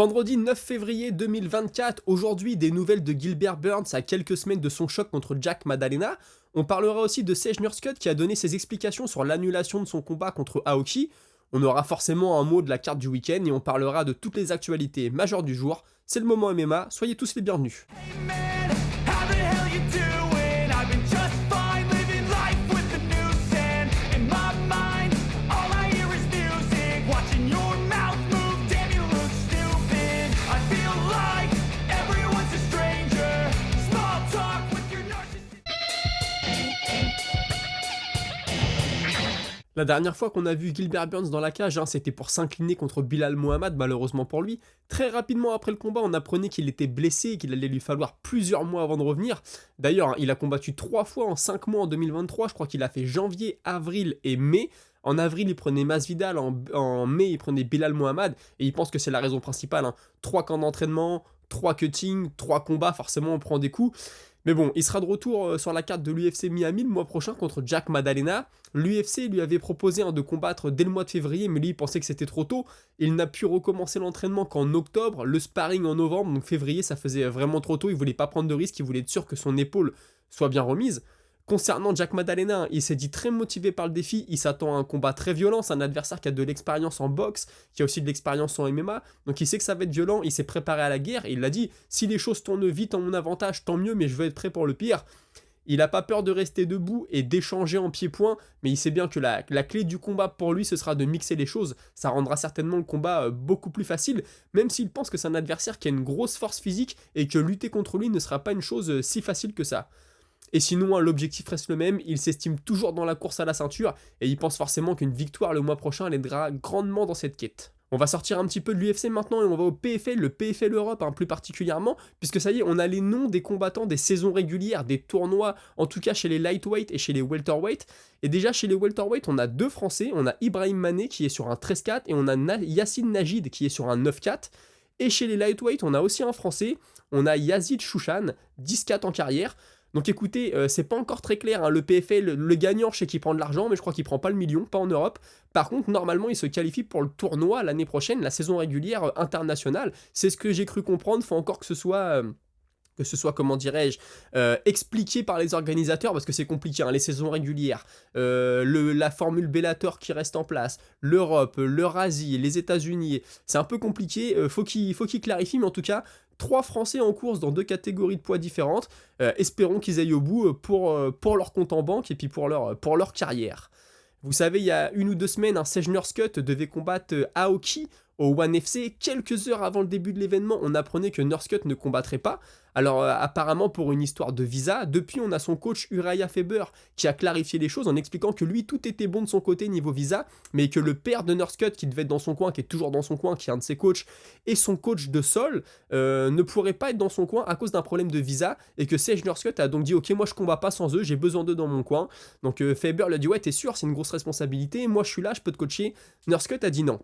Vendredi 9 février 2024, aujourd'hui des nouvelles de Gilbert Burns à quelques semaines de son choc contre Jack Maddalena. On parlera aussi de Sage Northcutt qui a donné ses explications sur l'annulation de son combat contre Aoki. On aura forcément un mot de la carte du week-end et on parlera de toutes les actualités majeures du jour. C'est le moment MMA, soyez tous les bienvenus. La dernière fois qu'on a vu Gilbert Burns dans la cage, c'était pour s'incliner contre Bilal Mohamed, malheureusement pour lui. Très rapidement après le combat, on apprenait qu'il était blessé et qu'il allait lui falloir plusieurs mois avant de revenir. D'ailleurs, il a combattu 3 fois en 5 mois en 2023, je crois qu'il a fait janvier, avril et mai. En avril, il prenait Masvidal, en mai, il prenait Bilal Mohamed, et il pense que c'est la raison principale. 3 camps d'entraînement, 3 cuttings, 3 combats, forcément on prend des coups. Mais bon, il sera de retour sur la carte de l'UFC Miami le mois prochain contre Jack Maddalena. L'UFC lui avait proposé de combattre dès le mois de février, mais lui il pensait que c'était trop tôt. Il n'a pu recommencer l'entraînement qu'en octobre, le sparring en novembre, donc février ça faisait vraiment trop tôt, il voulait pas prendre de risque, il voulait être sûr que son épaule soit bien remise. Concernant Jack Maddalena, il s'est dit très motivé par le défi, il s'attend à un combat très violent, c'est un adversaire qui a de l'expérience en boxe, qui a aussi de l'expérience en MMA, donc il sait que ça va être violent, il s'est préparé à la guerre, et il l'a dit, si les choses tournent vite en mon avantage, tant mieux, mais je veux être prêt pour le pire. Il n'a pas peur de rester debout et d'échanger en pied-point, mais il sait bien que la clé du combat pour lui, ce sera de mixer les choses, ça rendra certainement le combat beaucoup plus facile, même s'il pense que c'est un adversaire qui a une grosse force physique, et que lutter contre lui ne sera pas une chose si facile que ça. Et sinon, l'objectif reste le même, il s'estime toujours dans la course à la ceinture, et il pense forcément qu'une victoire le mois prochain l'aidera grandement dans cette quête. On va sortir un petit peu de l'UFC maintenant et on va au PFL, le PFL Europe plus particulièrement, puisque ça y est, on a les noms des combattants des saisons régulières, des tournois, en tout cas chez les lightweight et chez les welterweight. Et déjà chez les welterweight, on a 2 Français, on a Ibrahim Mané qui est sur un 13-4 et on a Yacine Najid qui est sur un 9-4. Et chez les lightweight, on a aussi un Français, on a Yazid Chouchan, 10-4 en carrière. Donc écoutez, c'est pas encore très clair, le PFL, le gagnant, je sais qu'il prend de l'argent, mais je crois qu'il prend pas le million, pas en Europe. Par contre, normalement, il se qualifie pour le tournoi l'année prochaine, la saison régulière internationale. C'est ce que j'ai cru comprendre, faut encore que ce soit comment dirais-je, expliqué par les organisateurs, parce que c'est compliqué, les saisons régulières, la formule Bellator qui reste en place, l'Europe, l'Eurasie, les États-Unis, c'est un peu compliqué, faut qu'il clarifie, mais en tout cas, 3 Français en course dans 2 catégories de poids différentes, espérons qu'ils aillent au bout pour leur compte en banque et puis pour leur carrière. Vous savez, il y a 1 ou 2 semaines, Sage Northcutt devait combattre Aoki au One FC. Quelques heures avant le début de l'événement, on apprenait que Northcutt ne combattrait pas. Alors apparemment pour une histoire de visa, depuis on a son coach Uriah Faber qui a clarifié les choses en expliquant que lui tout était bon de son côté niveau visa, mais que le père de Northcutt qui devait être dans son coin, qui est toujours dans son coin, qui est un de ses coachs, et son coach de sol ne pourraient pas être dans son coin à cause d'un problème de visa, et que Sage Northcutt a donc dit ok moi je combats pas sans eux, j'ai besoin d'eux dans mon coin. Donc Faber lui a dit ouais t'es sûr c'est une grosse responsabilité, moi je suis là, je peux te coacher. Northcutt a dit non.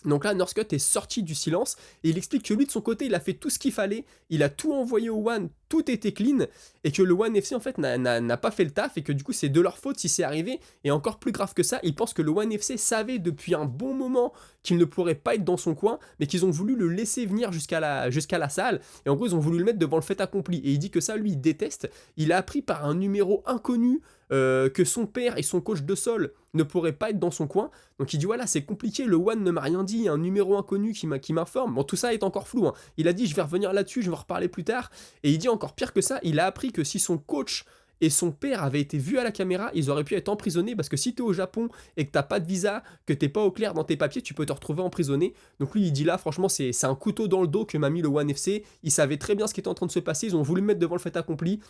Donc là, Northcutt est sorti du silence et il explique que lui, de son côté, il a fait tout ce qu'il fallait, il a tout envoyé au One, tout était clean, et que le One FC, en fait, n'a pas fait le taf, et que du coup, c'est de leur faute si c'est arrivé, et encore plus grave que ça, ils pensent que le One FC savait depuis un bon moment qu'il ne pourrait pas être dans son coin, mais qu'ils ont voulu le laisser venir jusqu'à la salle, et en gros, ils ont voulu le mettre devant le fait accompli, et il dit que ça, lui, il déteste, il a appris par un numéro inconnu, que son père et son coach de sol ne pourraient pas être dans son coin, donc il dit voilà c'est compliqué, le One ne m'a rien dit, il y a un numéro inconnu qui m'informe, bon tout ça est encore flou, il a dit je vais revenir là-dessus, je vais en reparler plus tard, et il dit encore pire que ça, il a appris que si son coach et son père avaient été vus à la caméra, ils auraient pu être emprisonnés, parce que si t'es au Japon et que t'as pas de visa, que t'es pas au clair dans tes papiers, tu peux te retrouver emprisonné. Donc lui il dit là franchement c'est un couteau dans le dos que m'a mis le One FC, ils savaient très bien ce qui était en train de se passer, ils ont voulu me mettre devant le fait accompli,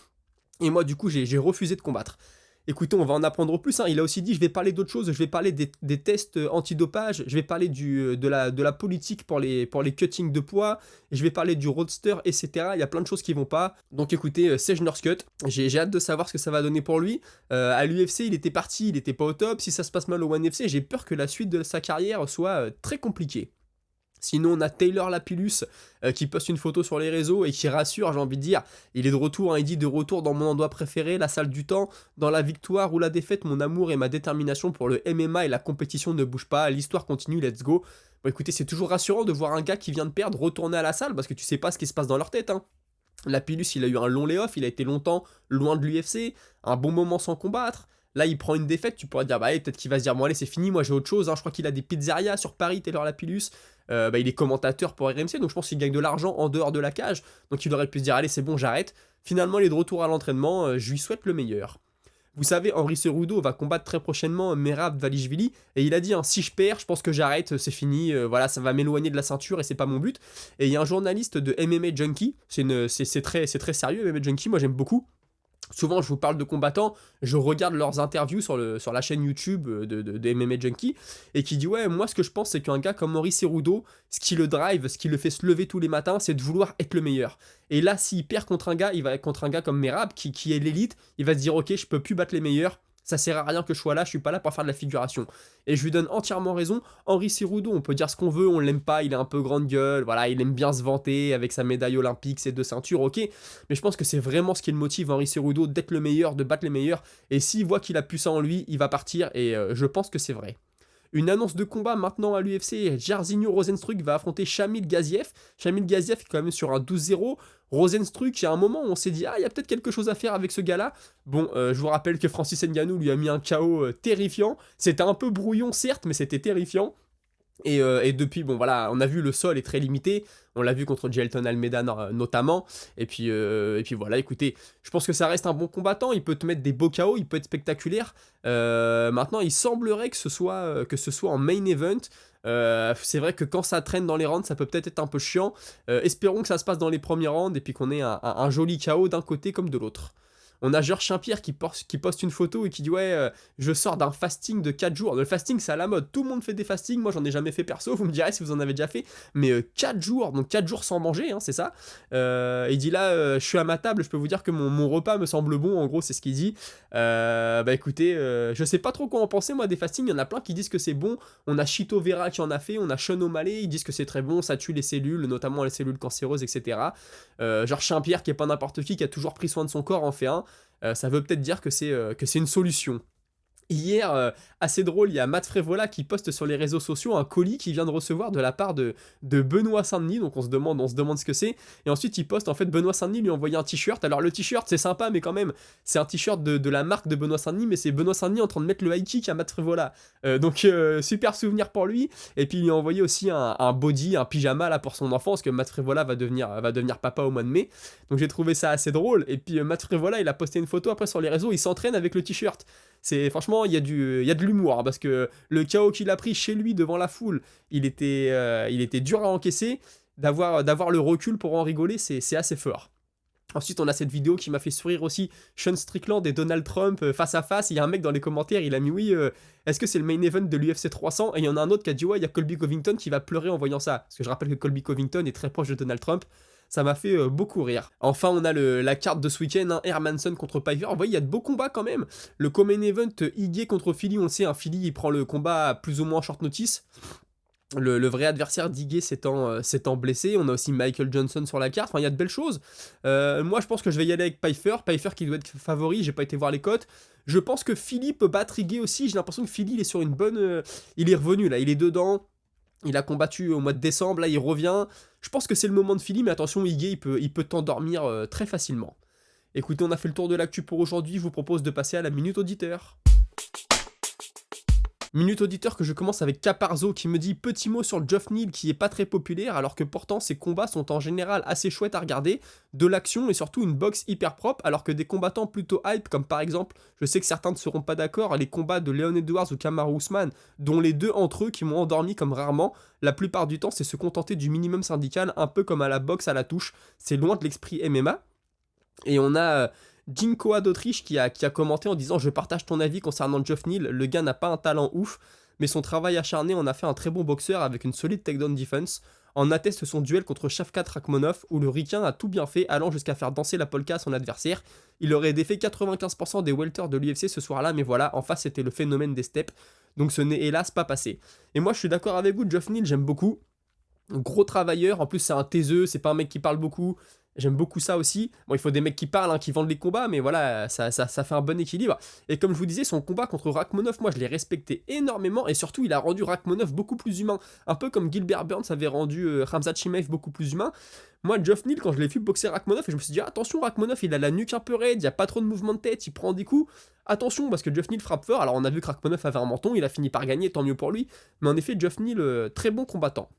et moi du coup j'ai refusé de combattre. Écoutez, on va en apprendre plus. Il a aussi dit, je vais parler d'autres choses, je vais parler des tests antidopage, je vais parler de la politique pour les cuttings de poids, et je vais parler du roadster, etc. Il y a plein de choses qui vont pas. Donc écoutez, Sage Northcutt, j'ai hâte de savoir ce que ça va donner pour lui. À l'UFC, il était parti, il était pas au top. Si ça se passe mal au One FC, j'ai peur que la suite de sa carrière soit très compliquée. Sinon, on a Taylor Lapillus qui poste une photo sur les réseaux et qui rassure, j'ai envie de dire. Il est de retour, il dit de retour dans mon endroit préféré, la salle du temps. Dans la victoire ou la défaite, mon amour et ma détermination pour le MMA et la compétition ne bougent pas. L'histoire continue, let's go. Bon écoutez, c'est toujours rassurant de voir un gars qui vient de perdre retourner à la salle, parce que tu sais pas ce qui se passe dans leur tête, hein. Lapillus, il a eu un long layoff, il a été longtemps loin de l'UFC, un bon moment sans combattre. Là, il prend une défaite, tu pourrais te dire, bah allez, peut-être qu'il va se dire, bon allez, c'est fini, moi j'ai autre chose, hein. Je crois qu'il a des pizzerias sur Paris, Taylor Lapillus. Bah, il est commentateur pour RMC, donc je pense qu'il gagne de l'argent en dehors de la cage. Donc il aurait pu se dire, allez, c'est bon, j'arrête. Finalement, il est de retour à l'entraînement, je lui souhaite le meilleur. Vous savez, Henry Cerudo va combattre très prochainement Merab Dvalishvili, et il a dit, hein, si je perds, je pense que j'arrête, c'est fini, voilà, ça va m'éloigner de la ceinture et c'est pas mon but. Et il y a un journaliste de MMA Junkie, c'est très sérieux MMA Junkie, moi j'aime beaucoup. Souvent, je vous parle de combattants, je regarde leurs interviews sur la chaîne YouTube de MMA Junkie, et qui dit, ouais, moi ce que je pense, c'est qu'un gars comme Henry Cerudo, ce qui le drive, ce qui le fait se lever tous les matins, c'est de vouloir être le meilleur. Et là, s'il perd contre un gars, il va être contre un gars comme Merab, qui est l'élite, il va se dire, ok, je peux plus battre les meilleurs, ça sert à rien que je sois là, je suis pas là pour faire de la figuration. Et je lui donne entièrement raison. Henry Cerudo, on peut dire ce qu'on veut, on l'aime pas, il est un peu grande gueule, voilà, il aime bien se vanter avec sa médaille olympique, ses 2 ceintures, ok. Mais je pense que c'est vraiment ce qui le motive, Henry Cerudo, d'être le meilleur, de battre les meilleurs. Et s'il voit qu'il a plus ça en lui, il va partir, et je pense que c'est vrai. Une annonce de combat maintenant à l'UFC, Jairzinho Rozenstruik va affronter Shamil Gaziev. Shamil Gaziev est quand même sur un 12-0. Rozenstruik, il y a un moment où on s'est dit, ah, il y a peut-être quelque chose à faire avec ce gars-là. Bon, je vous rappelle que Francis Ngannou lui a mis un KO terrifiant. C'était un peu brouillon, certes, mais c'était terrifiant. Et depuis, bon voilà, on a vu le sol est très limité, on l'a vu contre Jailton Almeida notamment, et puis voilà, écoutez, je pense que ça reste un bon combattant, il peut te mettre des beaux KO, il peut être spectaculaire. Maintenant, il semblerait que ce soit en main event. C'est vrai que quand ça traîne dans les rounds, ça peut peut-être être un peu chiant. Espérons que ça se passe dans les premiers rounds et puis qu'on ait un joli KO d'un côté comme de l'autre. On a Georges Saint-Pierre qui poste une photo et qui dit, ouais, je sors d'un fasting de 4 jours. Le fasting, c'est à la mode. Tout le monde fait des fastings. Moi, j'en ai jamais fait perso. Vous me direz si vous en avez déjà fait. Mais 4 jours, donc 4 jours sans manger, hein, c'est ça. Il dit là, je suis à ma table, je peux vous dire que mon repas me semble bon. En gros, c'est ce qu'il dit. Bah écoutez, je sais pas trop quoi en penser, moi, des fastings. Il y en a plein qui disent que c'est bon. On a Chito Vera qui en a fait. On a Sean O'Malley. Ils disent que c'est très bon. Ça tue les cellules, notamment les cellules cancéreuses, etc. Georges Saint-Pierre, qui est pas n'importe qui a toujours pris soin de son corps, en fait un. Ça veut peut-être dire que c'est une solution. Hier, assez drôle, il y a Matt Frévola qui poste sur les réseaux sociaux un colis qu'il vient de recevoir de la part de Benoît Saint-Denis, donc on se demande ce que c'est, et ensuite il poste, en fait, Benoît Saint-Denis lui a envoyé un t-shirt. Alors le t-shirt, c'est sympa, mais quand même, c'est un t-shirt de la marque de Benoît Saint-Denis, mais c'est Benoît Saint-Denis en train de mettre le high kick à Matt Frévola. Donc super souvenir pour lui, et puis il lui a envoyé aussi un body, un pyjama là pour son enfant, parce que Matt Frévola va devenir papa au mois de mai, donc j'ai trouvé ça assez drôle. Et puis Matt Frévola, il a posté une photo après sur les réseaux, il s'entraîne avec le t-shirt. C'est franchement, il y a de l'humour, hein, parce que le KO qu'il a pris chez lui devant la foule, il était dur à encaisser. D'avoir le recul pour en rigoler, c'est assez fort. Ensuite, on a cette vidéo qui m'a fait sourire aussi, Sean Strickland et Donald Trump face à face. Il y a un mec dans les commentaires, il a mis, oui, est-ce que c'est le main event de l'UFC 300? Et il y en a un autre qui a dit, ouais, il y a Colby Covington qui va pleurer en voyant ça. Parce que je rappelle que Colby Covington est très proche de Donald Trump. Ça m'a fait beaucoup rire. Enfin, on a la carte de ce week-end, hein, Hermansson contre Piper. Vous voyez, il y a de beaux combats quand même. Le co-main event, Ige contre Philly, on le sait, hein, Philly, il prend le combat plus ou moins en short notice. Le vrai adversaire d'Ige s'étant blessé. On a aussi Michael Johnson sur la carte. Enfin, il y a de belles choses. Moi, je pense que je vais y aller avec Piper. Piper qui doit être favori. J'ai pas été voir les cotes. Je pense que Philly peut battre Ige aussi. J'ai l'impression que Philly, il est sur une bonne... il est revenu, là. Il est dedans. Il a combattu au mois de décembre. Là, il revient. Je pense que c'est le moment de Philly. Mais attention, Ige, il peut t'endormir très facilement. Écoutez, on a fait le tour de l'actu pour aujourd'hui. Je vous propose de passer à la Minute Auditeur. Minute auditeur que je commence avec Caparzo qui me dit petit mot sur Geoff Neal qui est pas très populaire alors que pourtant ses combats sont en général assez chouettes à regarder, de l'action et surtout une boxe hyper propre alors que des combattants plutôt hype comme par exemple, je sais que certains ne seront pas d'accord, les combats de Leon Edwards ou Kamaru Usman dont les deux entre eux qui m'ont endormi comme rarement, la plupart du temps c'est se contenter du minimum syndical un peu comme à la boxe à la touche, c'est loin de l'esprit MMA. Et on a... Jinkoa d'Autriche qui a commenté en disant je partage ton avis concernant Geoff Neal, le gars n'a pas un talent ouf, mais son travail acharné en a fait un très bon boxeur avec une solide takedown defense. En atteste son duel contre Shavkat Rakhmonov où le Ricain a tout bien fait allant jusqu'à faire danser la polka à son adversaire. Il aurait défait 95% des welters de l'UFC ce soir-là, mais voilà, en face c'était le phénomène des steps, donc ce n'est hélas pas passé. Et moi je suis d'accord avec vous, Geoff Neal j'aime beaucoup, gros travailleur, en plus c'est un taiseux, c'est pas un mec qui parle beaucoup. J'aime beaucoup ça aussi. Bon, il faut des mecs qui parlent, hein, qui vendent les combats, mais voilà, ça fait un bon équilibre. Et comme je vous disais, son combat contre Rachmanov, moi je l'ai respecté énormément, et surtout il a rendu Rachmanov beaucoup plus humain. Un peu comme Gilbert Burns avait rendu Khamzat Chimaev beaucoup plus humain. Moi, Geoff Neal, quand je l'ai vu boxer Rachmanov, je me suis dit, attention, Rachmanov, il a la nuque un peu raide, il n'y a pas trop de mouvement de tête, il prend des coups. Attention, parce que Geoff Neal frappe fort. Alors on a vu que Rachmanov avait un menton, il a fini par gagner, tant mieux pour lui. Mais en effet, Geoff Neal, très bon combattant.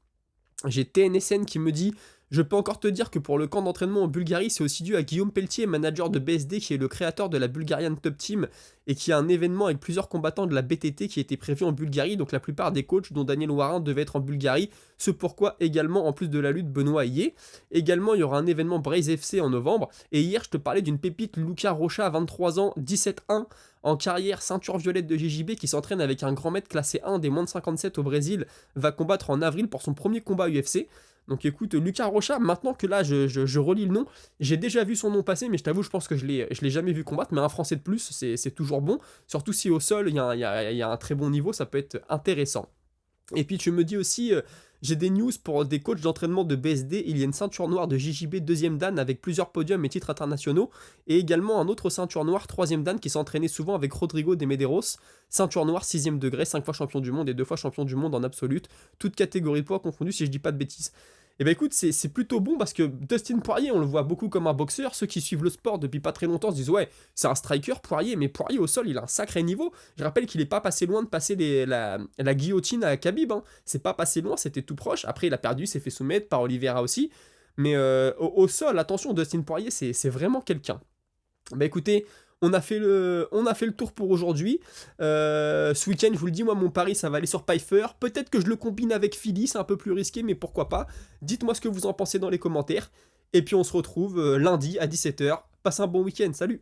J'ai TNSN qui me dit: je peux encore te dire que pour le camp d'entraînement en Bulgarie, c'est aussi dû à Guillaume Pelletier, manager de BSD, qui est le créateur de la Bulgarian Top Team, et qui a un événement avec plusieurs combattants de la BTT qui était prévu en Bulgarie, donc la plupart des coachs, dont Daniel Warin, devaient être en Bulgarie, ce pourquoi également, en plus de la lutte, Benoît y est. Également, il y aura un événement Braze FC en novembre, et hier, je te parlais d'une pépite, Luca Rocha, 23 ans, 17-1, en carrière, ceinture violette de JJB, qui s'entraîne avec un grand maître classé 1 des moins de 57 au Brésil, va combattre en avril pour son premier combat UFC. Donc écoute, Lucas Rocha, maintenant que là je relis le nom, j'ai déjà vu son nom passer, mais je t'avoue, je pense que je l'ai jamais vu combattre, mais un Français de plus, c'est toujours bon, surtout si au sol, il y a un très bon niveau, ça peut être intéressant. Et puis tu me dis aussi, j'ai des news pour des coachs d'entraînement de BSD, il y a une ceinture noire de JJB 2ème dan avec plusieurs podiums et titres internationaux, et également un autre ceinture noire 3ème dan qui s'entraînait souvent avec Rodrigo de Medeiros, ceinture noire 6ème degré, 5 fois champion du monde et 2 fois champion du monde en absolute, toute catégorie de poids confondue si je dis pas de bêtises. Et ben écoute, c'est plutôt bon parce que Dustin Poirier, on le voit beaucoup comme un boxeur. Ceux qui suivent le sport depuis pas très longtemps se disent ouais, c'est un striker Poirier, mais Poirier au sol, il a un sacré niveau. Je rappelle qu'il est pas passé loin de passer la guillotine à Khabib. Hein. C'est pas passé loin, c'était tout proche. Après, il a perdu, s'est fait soumettre par Oliveira aussi. Mais au sol, attention, Dustin Poirier, c'est vraiment quelqu'un. Bah écoutez, on a fait le tour pour aujourd'hui. Ce week-end, je vous le dis, moi, mon pari, ça va aller sur Pfeiffer. Peut-être que je le combine avec Philly, c'est un peu plus risqué, mais pourquoi pas. Dites-moi ce que vous en pensez dans les commentaires. Et puis, on se retrouve lundi à 17h. Passez un bon week-end, salut!